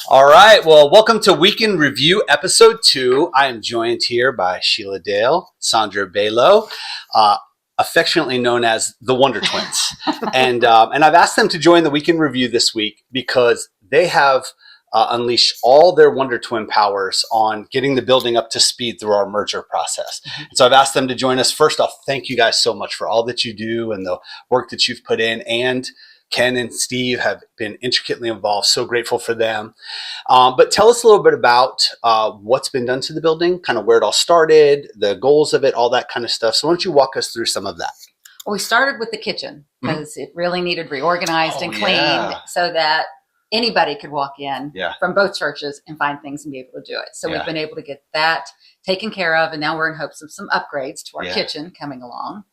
All right. Well, welcome to Weekend Review Episode 2. I am joined here by Sheila Sandra, affectionately known as the Wonder Twins. and I've asked them to join the Weekend Review this week because they have unleashed all their Wonder Twin powers on getting the building up to speed through our merger process. And so I've asked them to join us. First off, thank you guys so much for all that you do and the work that you've put in. And Ken and Steve have been intricately involved. So grateful for them. But tell us a little bit about what's been done to the building, kind of where it all started, the goals of it, all that kind of stuff. So why don't you walk us through some of that? Well, we started with the kitchen because it really needed reorganized and cleaned so that anybody could walk in from both churches and find things and be able to do it. So we've been able to get that taken care of. And now we're in hopes of some upgrades to our kitchen coming along.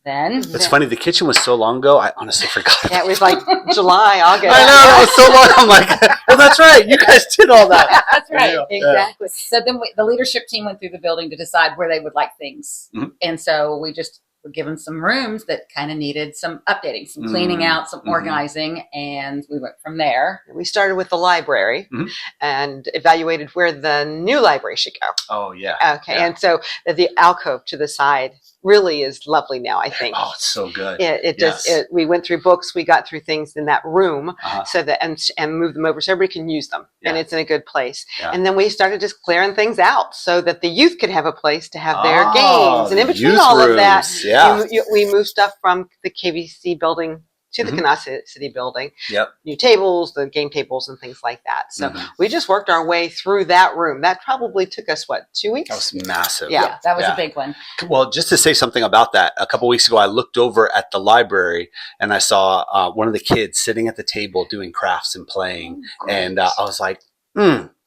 It's funny, the kitchen was so long ago, I honestly forgot. Yeah, it was like July, August. I know, it was so long. I'm like, well, that's right. You guys did all that. That's right. Exactly. So then the leadership team went through the building to decide where they would like things. And so we just were given some rooms that kind of needed some updating, some cleaning out, some organizing, and we went from there. We started with the library and evaluated where the new library should go. Oh, yeah. Okay, and so the alcove to the side really is lovely now, I think. Oh, it's so good. We went through books, we got through things in that room so that and moved them over so everybody can use them, and it's in a good place. And then we started just clearing things out so that the youth could have a place to have their games. And in between all of that, we moved stuff from the KVC building to the Canasta City building. New tables, the game tables and things like that. So we just worked our way through that room. That probably took us, 2 weeks? That was massive. Yeah, that was a big one. Well, just to say something about that, a couple weeks ago, I looked over at the library and I saw one of the kids sitting at the table doing crafts and playing. And I was like,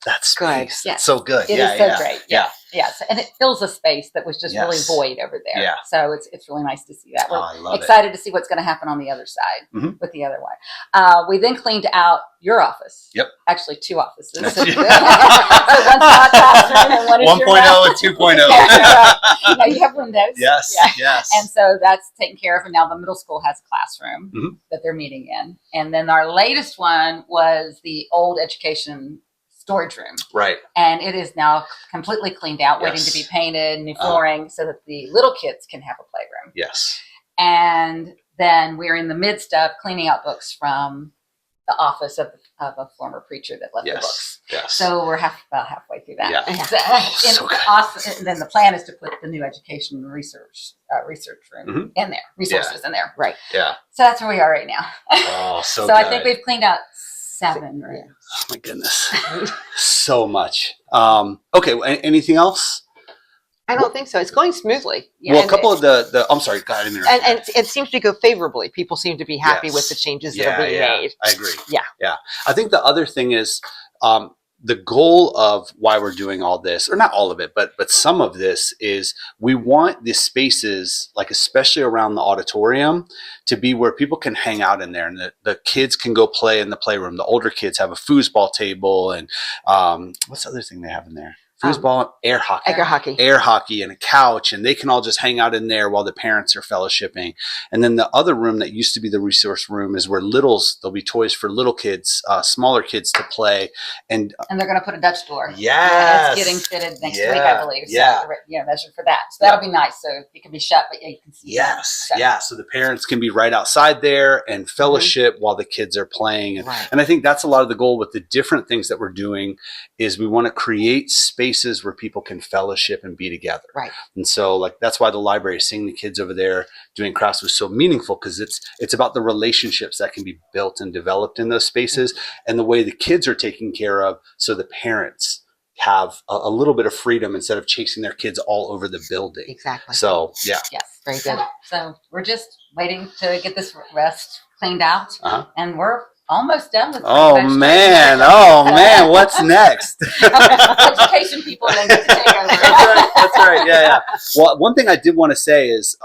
that's good. Yeah. So good. It is so great. Yes. And it fills a space that was just really void over there. Yeah. So it's really nice to see that. We're I love excited to see what's going to happen on the other side with the other one. We then cleaned out your office. Actually, 2 offices. So one's not classroom and one is 1.0 and 2.0. Now you have windows. Yes. And so that's taken care of. And now the middle school has a classroom that they're meeting in. And then our latest one was the old education storage room. Right. And it is now completely cleaned out, waiting to be painted, new flooring, so that the little kids can have a playroom. Yes. And then we're in the midst of cleaning out books from the office of a former preacher that left the books. Yes. So we're about halfway through that. Yeah. So awesome. And then the plan is to put the new education and research room in there, resources in there. Right. Yeah. So that's where we are right now. Oh, so I think we've cleaned out 7 rooms. Oh my goodness. So much. Okay. Anything else? I don't think so. It's going smoothly. Well, a couple of the I'm sorry, go ahead. And it seems to go favorably. People seem to be happy with the changes that are being made. I agree. Yeah. I think the other thing is the goal of why we're doing all this, or not all of it, but some of this is we want the spaces, like especially around the auditorium, to be where people can hang out in there, and the kids can go play in the playroom. The older kids have a foosball table, and what's the other thing they have in there? Foosball, air hockey, and a couch, and they can all just hang out in there while the parents are fellowshipping. And then the other room that used to be the resource room is where there'll be toys for little kids, smaller kids to play, and they're going to put a Dutch door. Yes, it's getting fitted next week, I believe. So measured for that. So that'll be nice. So it can be shut, but you can see. Yes, so the parents can be right outside there and fellowship while the kids are playing, and I think that's a lot of the goal with the different things that we're doing. Is we want to create spaces where people can fellowship and be together. Right. And so that's why the library, seeing the kids over there doing crafts was so meaningful, because it's about the relationships that can be built and developed in those spaces and the way the kids are taken care of, so the parents have a little bit of freedom instead of chasing their kids all over the building. Exactly. So, Yes. Very good. So we're just waiting to get this rest cleaned out, and we're almost done with Oh man, what's next? Education people then get to take over. That's right. Yeah. Well, one thing I did want to say is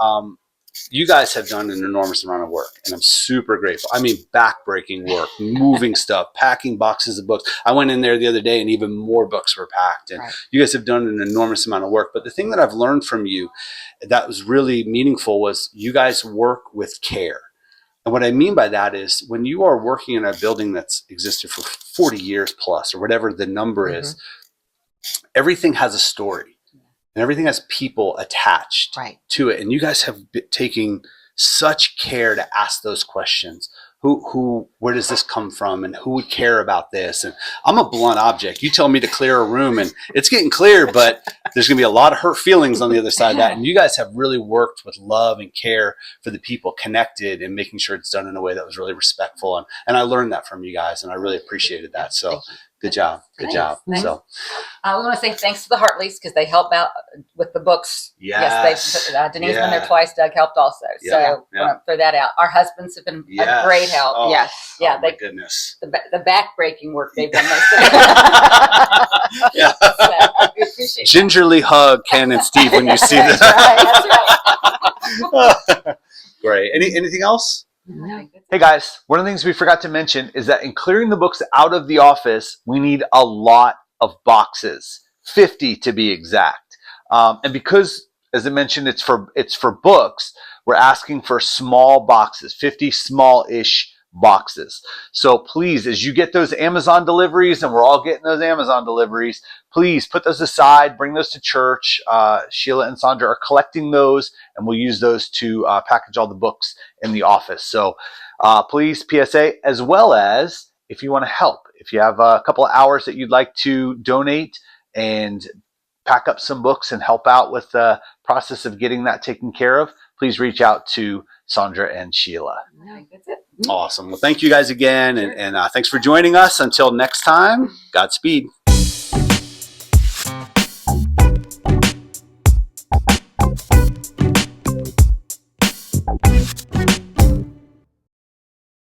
you guys have done an enormous amount of work, and I'm super grateful. I mean, back-breaking work, moving stuff, packing boxes of books. I went in there the other day and even more books were packed, and you guys have done an enormous amount of work. But the thing that I've learned from you that was really meaningful was you guys work with care. And what I mean by that is when you are working in a building that's existed for 40 years plus, or whatever the number is, everything has a story and everything has people attached to it. And you guys have been taking such care to ask those questions. Where does this come from, and who would care about this? And I'm a blunt object. You tell me to clear a room and it's getting clear, but there's going to be a lot of hurt feelings on the other side of that. And you guys have really worked with love and care for the people connected and making sure it's done in a way that was really respectful. And I learned that from you guys, and I really appreciated that. So good job. Good job. Thanks. So we want to say thanks to the Hartleys because they help out with the books. Yes. Denise been there twice. Doug helped also. So throw that out. Our husbands have been a great help. Oh, yes. Yeah. Oh, my goodness. The back-breaking work they've done most of it. Yeah. So, we appreciate Gingerly hug Ken and Steve when you see them. That's right. Great. Anything else? Hey guys, one of the things we forgot to mention is that in clearing the books out of the office, we need a lot of boxes, 50 to be exact. And because, as I mentioned, it's for books, we're asking for small boxes, 50 small-ish boxes. So please, as you get those Amazon deliveries, and we're all getting those Amazon deliveries, please put those aside, bring those to church. Sheila and Sandra are collecting those, and we'll use those to package all the books in the office. So please, PSA, as well as if you want to help, if you have a couple of hours that you'd like to donate and pack up some books and help out with the process of getting that taken care of, please reach out to Sandra and Sheila. That's it. Awesome. Well, thank you guys again, and thanks for joining us. Until next time, Godspeed.